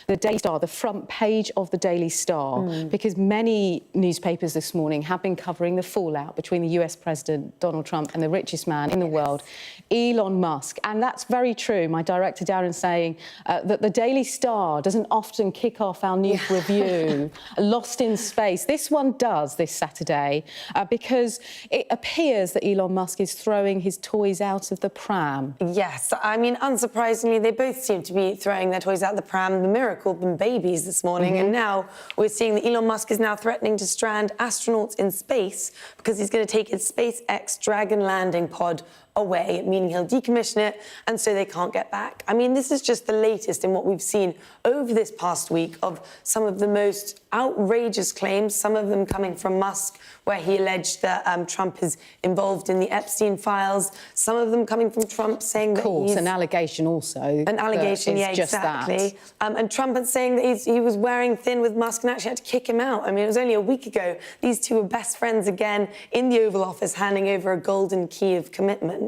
the Daily Star, the front page of the Daily Star, because many newspapers this morning have been covering the fallout between the US President, Donald Trump, and the richest man in the world, Elon Musk. And that's very true. My director, Darren, saying that the Daily Star doesn't often kick off our news review, Lost in Space. This one does this Saturday because it appears that Elon Musk is throwing his toys out of the pram. Yes, I mean, unsurprisingly, they both seem to be throwing their toys out the pram. The mirror called them babies this morning, and now we're seeing that Elon Musk is now threatening to strand astronauts in space because he's going to take his SpaceX Dragon landing pod away, meaning he'll decommission it, and so they can't get back. I mean, this is just the latest in what we've seen over this past week of some of the most outrageous claims, some of them coming from Musk, where he alleged that Trump is involved in the Epstein files, some of them coming from Trump saying that he's... an allegation also. An allegation, yeah, exactly. And Trump is saying that he was wearing thin with Musk and actually had to kick him out. I mean, it was only a week ago. These two were best friends again in the Oval Office, handing over a golden key of commitment.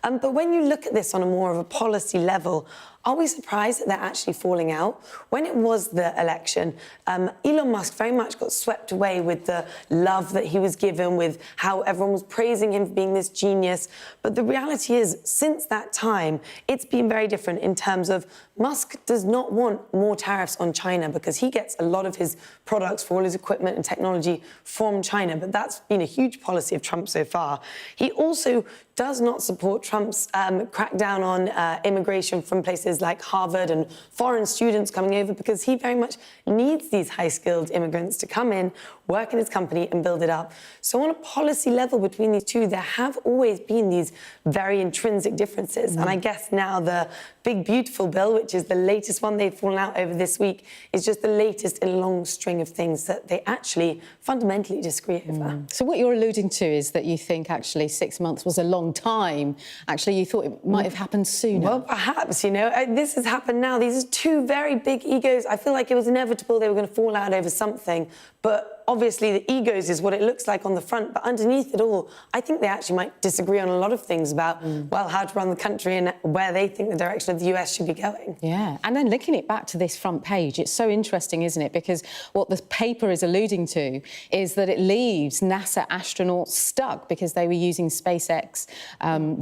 But when you look at this on a more of a policy level, are we surprised that they're actually falling out? When it was the election, Elon Musk very much got swept away with the love that he was given, with how everyone was praising him for being this genius. But the reality is, since that time, it's been very different in terms of Musk does not want more tariffs on China because he gets a lot of his products for all his equipment and technology from China. But that's been a huge policy of Trump so far. He also does not support Trump's crackdown on immigration from places like Harvard and foreign students coming over because he very much needs these high-skilled immigrants to come in, work in his company and build it up. So on a policy level between these two, there have always been these very intrinsic differences. And I guess now the big, beautiful bill, which is the latest one they've fallen out over this week, is just the latest in a long string of things that they actually fundamentally disagree over. So what you're alluding to is that you think actually 6 months was a long time. Actually, you thought it might have happened sooner. Well, perhaps, you know, this has happened now. These are two very big egos. I feel like it was inevitable they were going to fall out over something, but obviously the egos is what it looks like on the front, but underneath it all, I think they actually might disagree on a lot of things about, well, how to run the country and where they think the direction of the US should be going. Yeah, and then linking it back to this front page, it's so interesting, isn't it? Because what the paper is alluding to is that it leaves NASA astronauts stuck because they were using SpaceX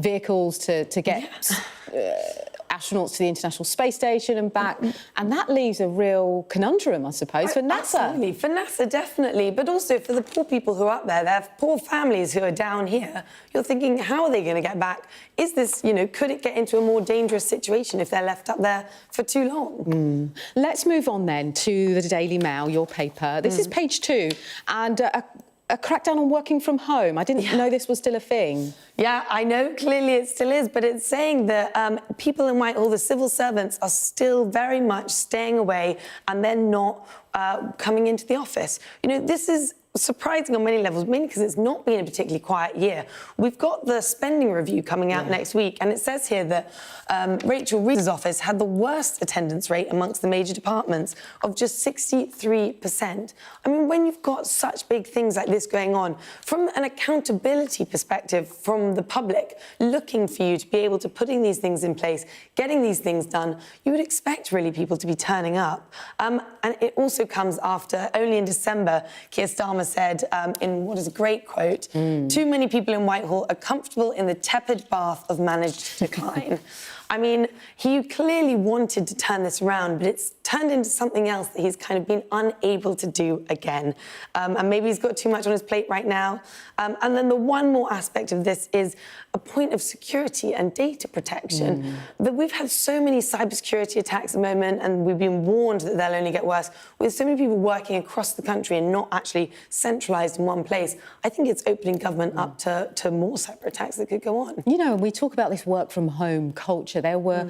vehicles to get... astronauts to the International Space Station and back, and that leaves a real conundrum, I suppose, for NASA. Absolutely, for NASA, definitely, but also for the poor people who are up there. They have poor families who are down here. You're thinking, how are they going to get back? Is this, you know, could it get into a more dangerous situation if they're left up there for too long? Let's move on then to the Daily Mail, your paper. This is page 2, and a crackdown on working from home. I didn't know this was still a thing. Yeah, I know, clearly it still is, but it's saying that people in Whitehall, the civil servants, are still very much staying away and they're not coming into the office. You know, this is surprising on many levels, mainly because it's not been a particularly quiet year. We've got the spending review coming out next week, and it says here that Rachel Reeves' office had the worst attendance rate amongst the major departments of just 63%. I mean, when you've got such big things like this going on, from an accountability perspective from the public, looking for you to be able to putting these things in place, getting these things done, you would expect really people to be turning up. And it also comes after, only in December, Keir Starmer said in what is a great quote, too many people in Whitehall are comfortable in the tepid bath of managed decline. I mean, he clearly wanted to turn this around, but it's turned into something else that he's kind of been unable to do again. And maybe he's got too much on his plate right now. And then the one more aspect of this is a point of security and data protection. That we've had so many cybersecurity attacks at the moment, and we've been warned that they'll only get worse. With so many people working across the country and not actually centralised in one place, I think it's opening government up to more cyber attacks that could go on. You know, we talk about this work from home culture. There were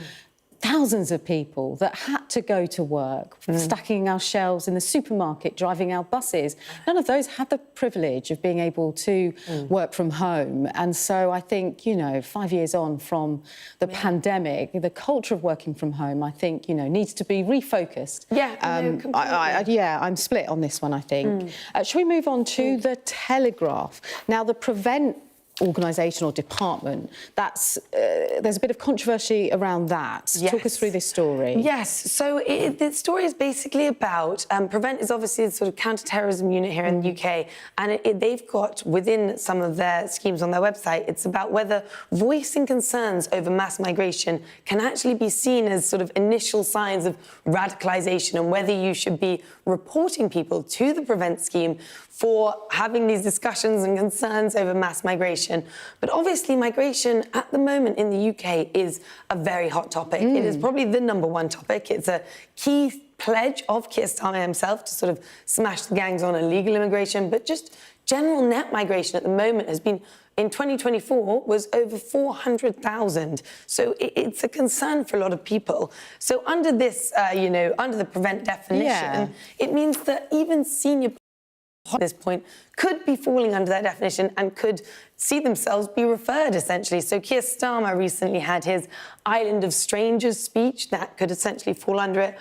thousands of people that had to go to work, stacking our shelves in the supermarket, driving our buses. None of those had the privilege of being able to work from home. And so I think, you know, 5 years on from the pandemic, the culture of working from home, I think, you know, needs to be refocused. Yeah, no, completely. I'm split on this one, I think. Shall we move on to The Telegraph? Now, the Prevent organisation or department. That's there's a bit of controversy around that. Yes. Talk us through this story. Yes, so the story is basically about Prevent is obviously a sort of counter-terrorism unit here in the UK, and they've got within some of their schemes on their website, it's about whether voicing concerns over mass migration can actually be seen as sort of initial signs of radicalisation, and whether you should be reporting people to the Prevent scheme for having these discussions and concerns over mass migration. But obviously migration at the moment in the UK is a very hot topic. It is probably the #1 topic. It's a key pledge of Keir Starmer himself to sort of smash the gangs on illegal immigration, but just general net migration at the moment has been, in 2024, was over 400,000. So it's a concern for a lot of people. So under this, under the Prevent definition, it means that even senior at this point could be falling under that definition and could see themselves be referred, essentially. So Keir Starmer recently had his Island of Strangers speech that could essentially fall under it.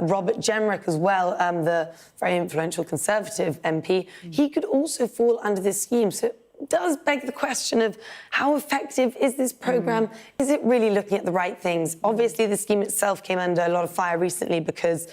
Robert Jenrick as well, the very influential Conservative MP, he could also fall under this scheme. So it does beg the question of how effective is this programme? Is it really looking at the right things? Obviously, the scheme itself came under a lot of fire recently because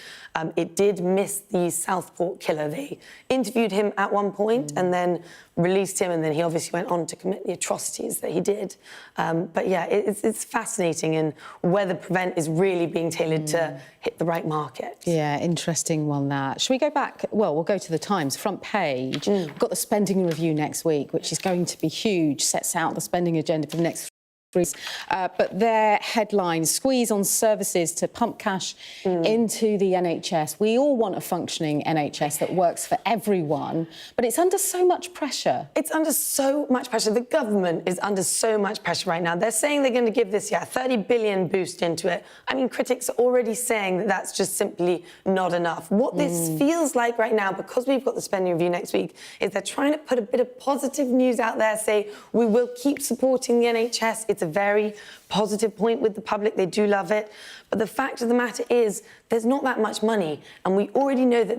it did miss the Southport killer. They interviewed him at one point and then released him, and then he obviously went on to commit the atrocities that he did. But yeah, it's fascinating in whether Prevent is really being tailored to hit the right market. Yeah, interesting one, that. Should we go back? Well, we'll go to the Times front page. We've got the spending review next week, which is going to be huge, sets out the spending agenda for the next 3 years. But their headline, squeeze on services to pump cash into the NHS. We all want a functioning NHS that works for everyone, but it's under so much pressure. It's under so much pressure. The government is under so much pressure right now. They're saying they're going to give this, 30 billion boost into it. I mean, critics are already saying that that's just simply not enough. What this feels like right now, because we've got the spending review next week, is they're trying to put a bit of positive news out there, say, we will keep supporting the NHS. It's a very positive point with the public. They do love it. But the fact of the matter is there's not that much money. And we already know that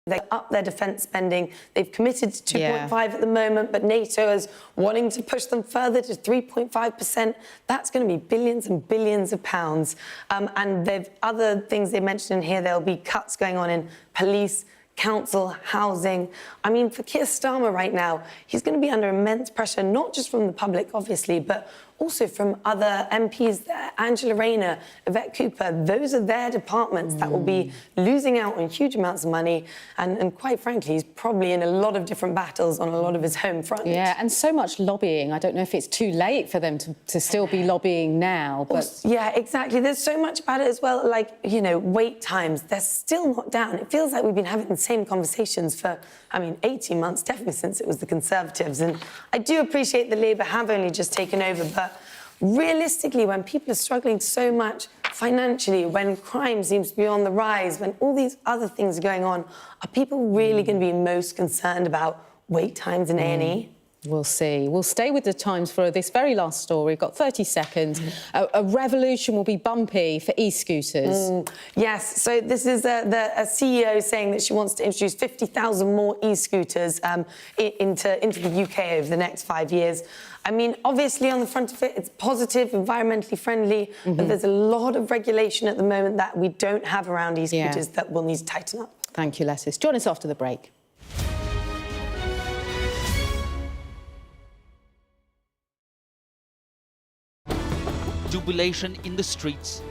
they up their defence spending. They've committed to 2.5 at the moment, but NATO is wanting to push them further to 3.5%. That's going to be billions and billions of pounds. And there's other things they mentioned in here. There'll be cuts going on in police, council, housing. I mean, for Keir Starmer right now, he's going to be under immense pressure, not just from the public, obviously, but also from other MPs there. Angela Rayner, Yvette Cooper, those are their departments that will be losing out on huge amounts of money. And quite frankly, he's probably in a lot of different battles on a lot of his home front. Yeah, and so much lobbying. I don't know if it's too late for them to still be lobbying now. But yeah, exactly. There's so much about it as well, like, wait times. They're still not down. It feels like we've been having the same conversations for, 18 months, definitely since it was the Conservatives. And I do appreciate that Labour have only just taken over, but realistically, when people are struggling so much financially, when crime seems to be on the rise, when all these other things are going on, are people really going to be most concerned about wait times in A&E? We'll see. We'll stay with the Times for this very last story. We've got 30 seconds. A revolution will be bumpy for e-scooters. Yes, so this is a CEO saying that she wants to introduce 50,000 more e-scooters into the UK over the next 5 years. I mean, obviously, on the front of it, it's positive, environmentally friendly, but there's a lot of regulation at the moment that we don't have around e-scooters that we'll need to tighten up. Thank you, Lettice. Join us after the break. Jubilation in the streets,